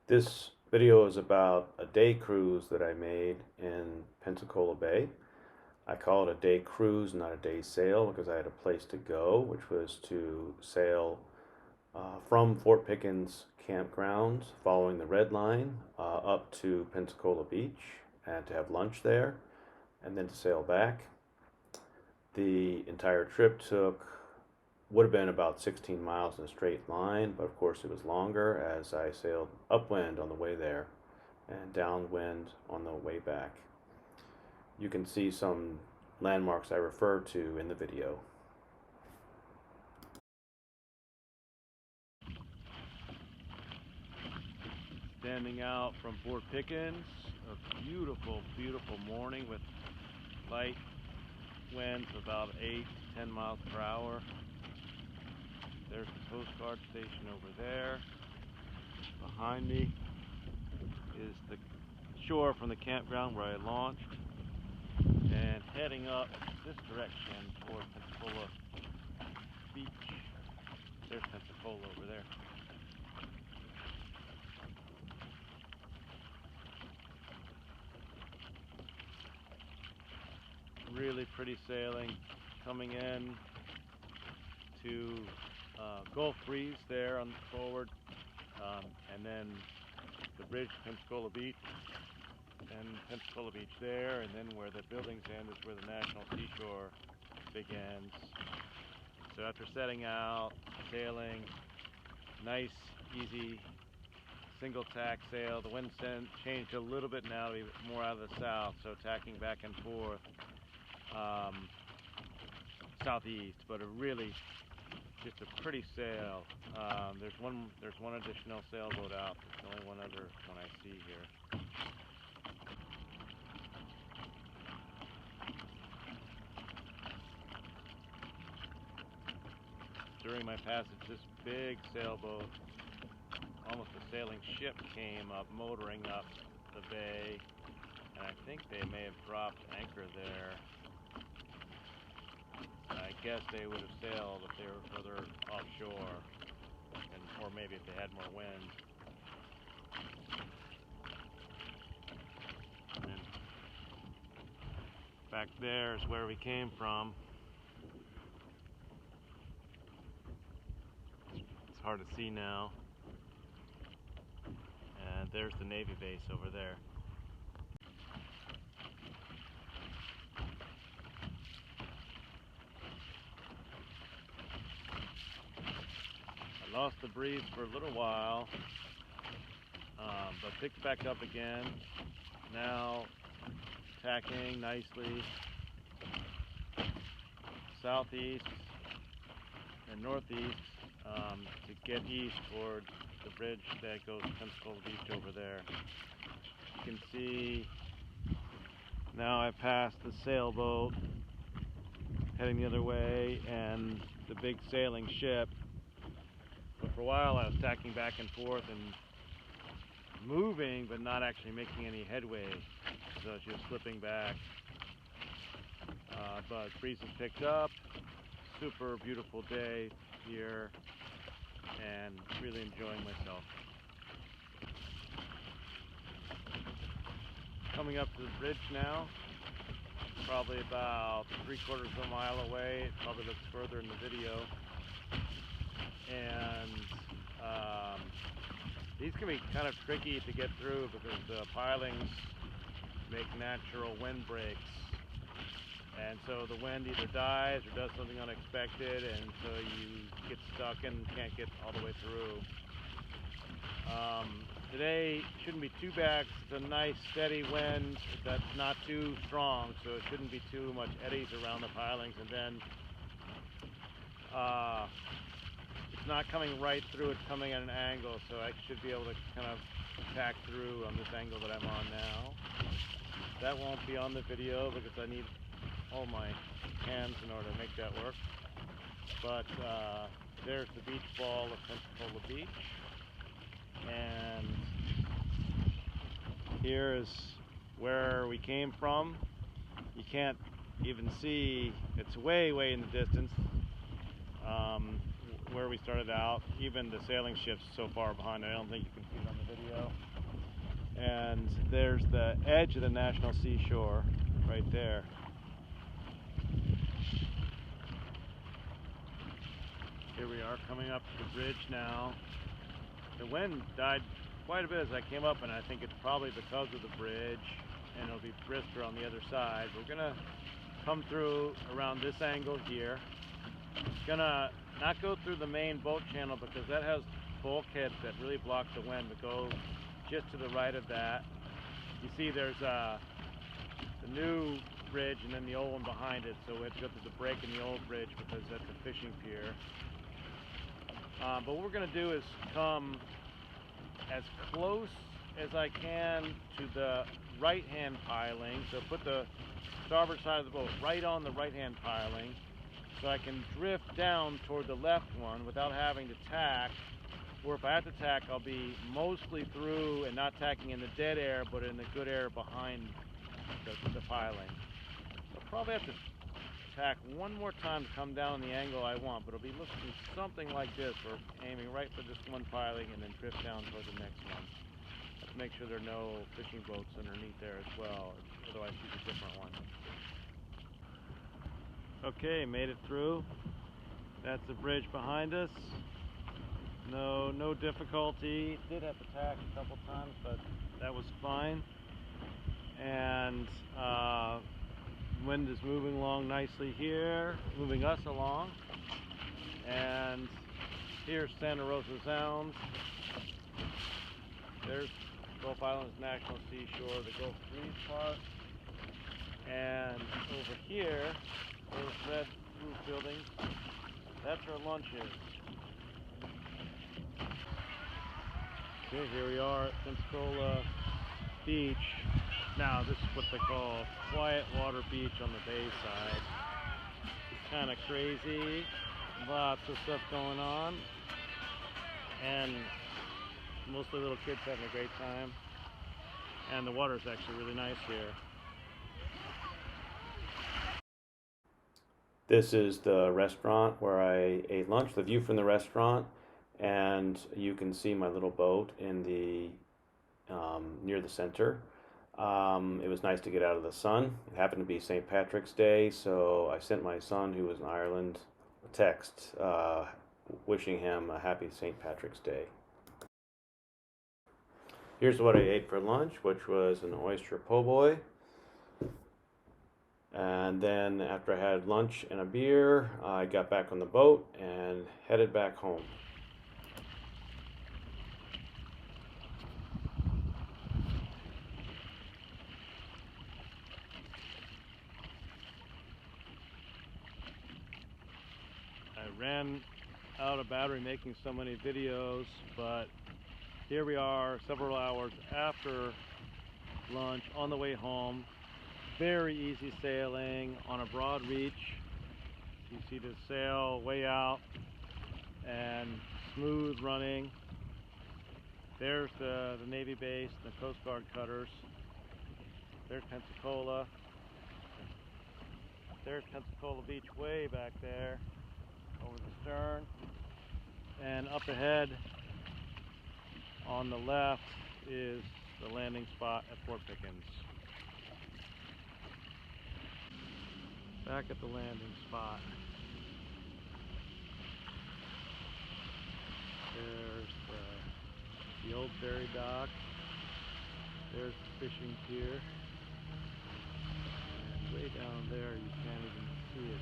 This video is about a day cruise that I made in Pensacola Bay. I call it a day cruise, not a day sail, because I had a place to go, which was to sail from Fort Pickens campgrounds, following the red line, up to Pensacola Beach, and to have lunch there, and then to sail back. The entire trip would have been about 16 miles in a straight line, but of course it was longer as I sailed upwind on the way there and downwind on the way back. You can see some landmarks I refer to in the video. Standing out from Fort Pickens, a beautiful, beautiful morning with light winds about 8 to 10 miles per hour. There's the Coast Guard station over there. Behind me is the shore from the campground where I launched. And heading up this direction toward Pensacola Beach. There's Pensacola over there. Really pretty sailing coming in to Gulf Breeze there on the forward, and then the bridge to Pensacola Beach, and Pensacola Beach there, and then where the buildings end is where the National Seashore begins. So after setting out, sailing, nice, easy, single tack sail. The wind changed a little bit now to be more out of the south, so tacking back and forth southeast, but a really just a pretty sail. There's one additional sailboat out. There's only one other one I see here. During my passage, this big sailboat, almost a sailing ship, came up, motoring up the bay, and I think they may have dropped anchor there. I guess they would have sailed if they were further offshore, or maybe if they had more wind. And back there is where we came from. It's hard to see now. And there's the Navy base over there. I lost the breeze for a little while, but picked back up again. Now tacking nicely southeast and northeast to get east toward the bridge that goes to Pensacola Beach over there. You can see now I passed the sailboat heading the other way and the big sailing ship. But for a while I was tacking back and forth and moving, but not actually making any headway. So it's just slipping back. But breeze has picked up. Super beautiful day here, and really enjoying myself. Coming up to the bridge now. Probably about 3/4 of a mile away. It probably looks further in the video. And these can be kind of tricky to get through because the pilings make natural wind breaks, and so the wind either dies or does something unexpected, and so you get stuck and can't get all the way through. Today shouldn't be too bad. It's a nice steady wind that's not too strong, so it shouldn't be too much eddies around the pilings, and then it's not coming right through, it's coming at an angle, so I should be able to kind of tack through on this angle that I'm on now. That won't be on the video because I need all my hands in order to make that work. But there's the beach ball of Pensacola Beach, and here is where we came from. You can't even see, it's way in the distance. Where we started out, even the sailing ship's so far behind, I don't think you can see it on the video. And there's the edge of the National Seashore right there. Here we are coming up to the bridge now. The wind died quite a bit as I came up, and I think it's probably because of the bridge, and it'll be brisker on the other side. We're gonna come through around this angle here. It's gonna not go through the main boat channel because that has bulkheads that really block the wind, but go just to the right of that. You see there's the new bridge and then the old one behind it, so we have to go through the break in the old bridge because that's a fishing pier. But what we're going to do is come as close as I can to the right-hand piling. So put the starboard side of the boat right on the right-hand piling so I can drift down toward the left one without having to tack. Or if I have to tack, I'll be mostly through and not tacking in the dead air, but in the good air behind the piling. I'll probably have to tack one more time to come down the angle I want, but it'll be looking something like this. We're aiming right for this one piling and then drift down toward the next one. Have to make sure there are no fishing boats underneath there as well, otherwise use a different one. Okay, made it through. That's the bridge behind us. No difficulty. Did have to tack a couple times, but that was fine. And wind is moving along nicely here, moving us along. And here's Santa Rosa Sound. There's Gulf Islands National Seashore, the Gulf Breeze part. And over here, those red roof buildings, that's our lunch is. Okay, here we are at Pensacola Beach. Now, this is what they call quiet water beach on the bay side. It's kind of crazy, lots of stuff going on, and mostly little kids having a great time. And the water is actually really nice here. This is the restaurant where I ate lunch, the view from the restaurant, and you can see my little boat in the near the center. It was nice to get out of the sun. It happened to be St. Patrick's Day, so I sent my son, who was in Ireland, a text wishing him a happy St. Patrick's Day. Here's what I ate for lunch, which was an oyster po' boy. And then after I had lunch and a beer, I got back on the boat and headed back home. I ran out of battery making so many videos, but here we are several hours after lunch on the way home. Very easy sailing on a broad reach. You see the sail way out and smooth running. There's the Navy base, the Coast Guard cutters. There's Pensacola. There's Pensacola Beach way back there over the stern. And up ahead on the left is the landing spot at Fort Pickens. Back at the landing spot. There's the Old Ferry Dock. There's the fishing pier. And way down there you can't even see it.